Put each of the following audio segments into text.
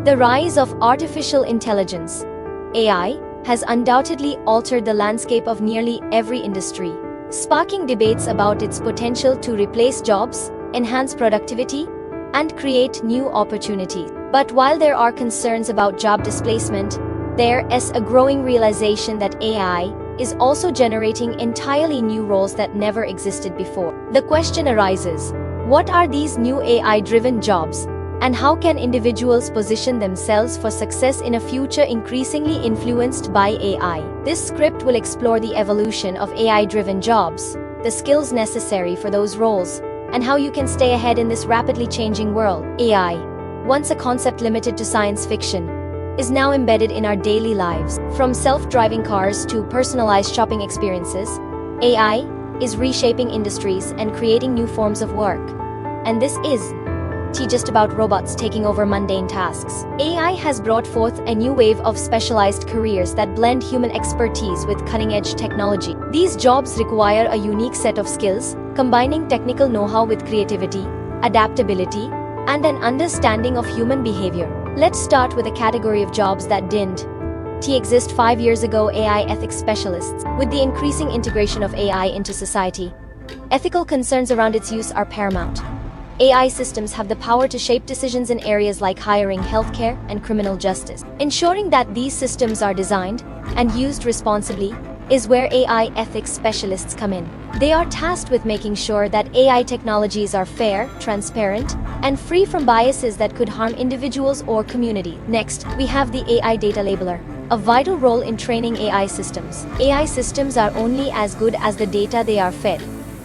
The rise of artificial intelligence, AI, has undoubtedly altered the landscape of nearly every industry, sparking debates about its potential to replace jobs, enhance productivity, and create new opportunities. But while there are concerns about job displacement, there is a growing realization that AI is also generating entirely new roles that never existed before. The question arises, what are these new AI-driven jobs, and how can individuals position themselves for success in a future increasingly influenced by AI? This script will explore the evolution of AI-driven jobs, the skills necessary for those roles, and how you can stay ahead in this rapidly changing world. AI, once a concept limited to science fiction, is now embedded in our daily lives. From self-driving cars to personalized shopping experiences, AI is reshaping industries and creating new forms of work. And this is just about robots taking over mundane tasks. AI has brought forth a new wave of specialized careers that blend human expertise with cutting-edge technology. These jobs require a unique set of skills, combining technical know-how with creativity, adaptability, and an understanding of human behavior. Let's start with a category of jobs that didn't exist 5 years ago: AI ethics specialists. With the increasing integration of AI into society, ethical concerns around its use are paramount. AI systems have the power to shape decisions in areas like hiring, healthcare, and criminal justice. Ensuring that these systems are designed and used responsibly is where AI ethics specialists come in. They are tasked with making sure that AI technologies are fair, transparent, and free from biases that could harm individuals or community. Next, we have the AI data labeler, a vital role in training AI systems. AI systems are only as good as the data they are fed,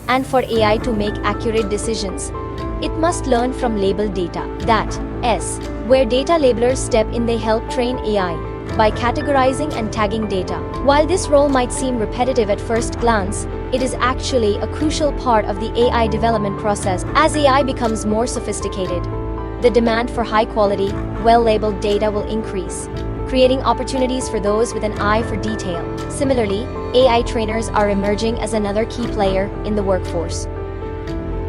and for AI to make accurate decisions, it must learn from labeled data. That is where data labelers step in. They help train AI by categorizing and tagging data. While this role might seem repetitive at first glance, it is actually a crucial part of the AI development process. As AI becomes more sophisticated, the demand for high-quality, well-labeled data will increase, creating opportunities for those with an eye for detail. Similarly, AI trainers are emerging as another key player in the workforce.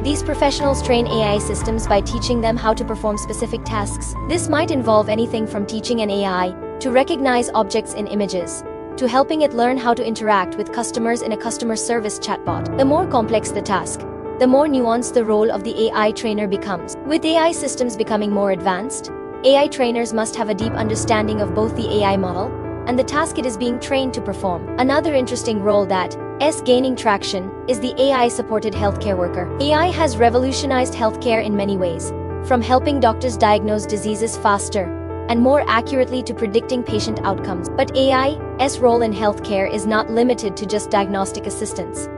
These professionals train AI systems by teaching them how to perform specific tasks. This might involve anything from teaching an AI to recognize objects in images, to helping it learn how to interact with customers in a customer service chatbot. The more complex the task, the more nuanced the role of the AI trainer becomes. With AI systems becoming more advanced, AI trainers must have a deep understanding of both the AI model and the task it is being trained to perform. Another interesting role that is gaining traction is the AI-supported healthcare worker. AI has revolutionized healthcare in many ways, from helping doctors diagnose diseases faster and more accurately to predicting patient outcomes. But AI's role in healthcare is not limited to just diagnostic assistance.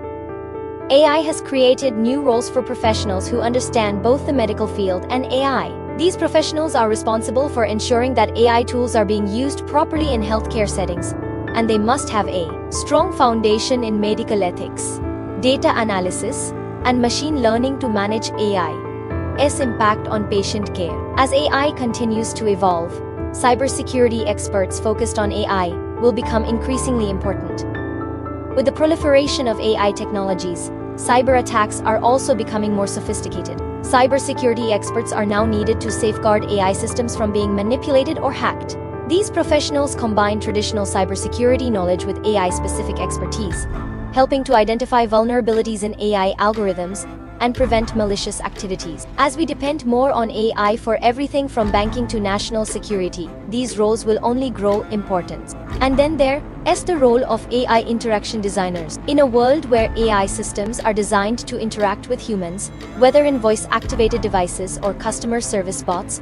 AI has created new roles for professionals who understand both the medical field and AI. These professionals are responsible for ensuring that AI tools are being used properly in healthcare settings, and they must have a strong foundation in medical ethics, data analysis, and machine learning to manage AI's impact on patient care. As AI continues to evolve, cybersecurity experts focused on AI will become increasingly important. With the proliferation of AI technologies, cyber attacks are also becoming more sophisticated. Cybersecurity experts are now needed to safeguard AI systems from being manipulated or hacked. These professionals combine traditional cybersecurity knowledge with AI-specific expertise, helping to identify vulnerabilities in AI algorithms and prevent malicious activities. As we depend more on AI for everything from banking to national security, these roles will only grow important. And then there is the role of AI interaction designers. In a world where AI systems are designed to interact with humans, whether in voice-activated devices or customer service bots,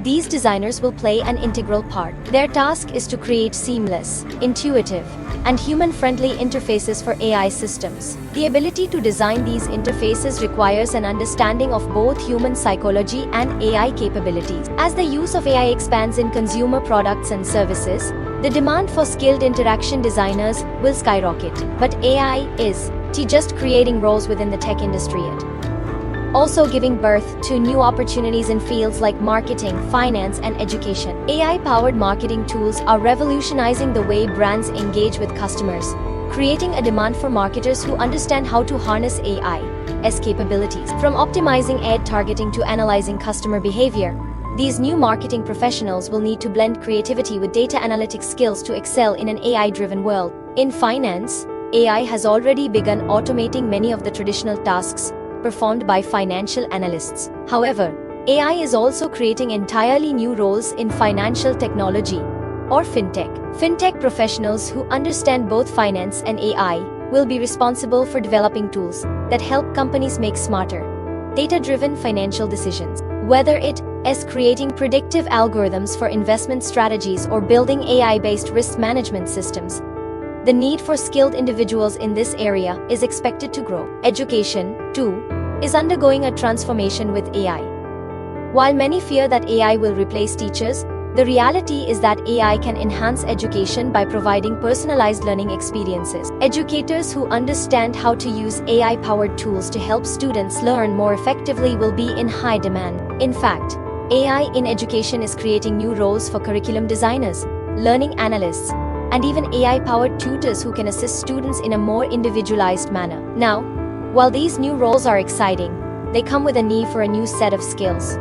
these designers will play an integral part. Their task is to create seamless, intuitive, and human-friendly interfaces for AI systems. The ability to design these interfaces requires an understanding of both human psychology and AI capabilities. As the use of AI expands in consumer products and services, the demand for skilled interaction designers will skyrocket. But AI is just creating roles within the tech industry. Also giving birth to new opportunities in fields like marketing, finance, and education. AI-powered marketing tools are revolutionizing the way brands engage with customers, creating a demand for marketers who understand how to harness AI's capabilities. From optimizing ad targeting to analyzing customer behavior, These new marketing professionals will need to blend creativity with data analytics skills to excel in an AI-driven world. In finance, AI has already begun automating many of the traditional tasks performed by financial analysts. However, AI is also creating entirely new roles in financial technology, or Fintech. Fintech professionals who understand both finance and AI will be responsible for developing tools that help companies make smarter, data-driven financial decisions. Whether it is creating predictive algorithms for investment strategies or building AI-based risk management systems, the need for skilled individuals in this area is expected to grow. Education, too, is undergoing a transformation with AI. While many fear that AI will replace teachers, the reality is that AI can enhance education by providing personalized learning experiences. Educators who understand how to use AI-powered tools to help students learn more effectively will be in high demand. In fact, AI in education is creating new roles for curriculum designers, learning analysts, and even AI-powered tutors who can assist students in a more individualized manner. Now, while these new roles are exciting, they come with a need for a new set of skills.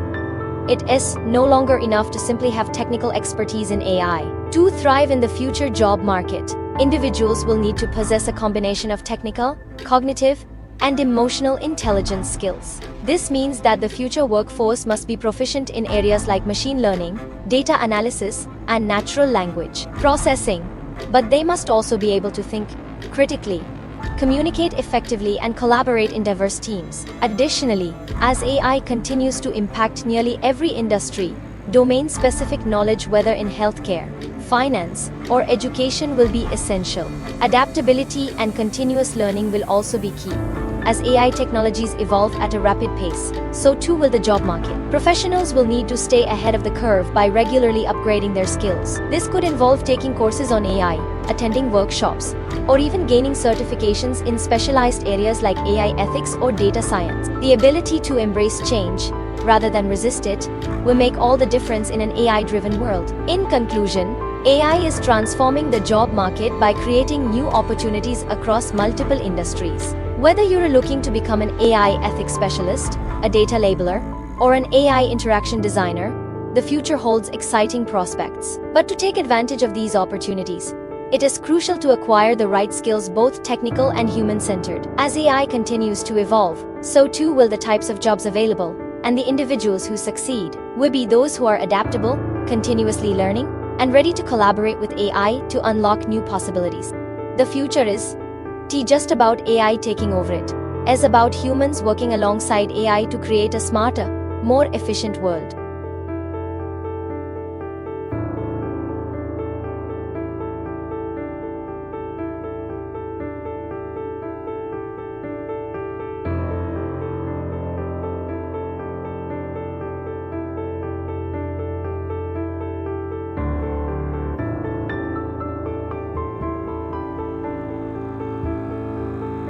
It is no longer enough to simply have technical expertise in AI. To thrive in the future job market, individuals will need to possess a combination of technical, cognitive, and emotional intelligence skills. This means that the future workforce must be proficient in areas like machine learning, data analysis, and natural language processing, but they must also be able to think critically, communicate effectively, and collaborate in diverse teams. Additionally, as AI continues to impact nearly every industry, domain-specific knowledge, whether in healthcare, finance, or education, will be essential. Adaptability and continuous learning will also be key. As AI technologies evolve at a rapid pace, so too will the job market. Professionals will need to stay ahead of the curve by regularly upgrading their skills. This could involve taking courses on AI, attending workshops, or even gaining certifications in specialized areas like AI ethics or data science. The ability to embrace change, rather than resist it, will make all the difference in an AI-driven world. In conclusion, AI is transforming the job market by creating new opportunities across multiple industries. Whether you're looking to become an AI ethics specialist, a data labeler, or an AI interaction designer, the future holds exciting prospects. But to take advantage of these opportunities, it is crucial to acquire the right skills, both technical and human-centered. As AI continues to evolve, so too will the types of jobs available, and the individuals who succeed will be those who are adaptable, continuously learning, and ready to collaborate with AI to unlock new possibilities. The future is just about AI taking over. It is about humans working alongside AI to create a smarter, more efficient world.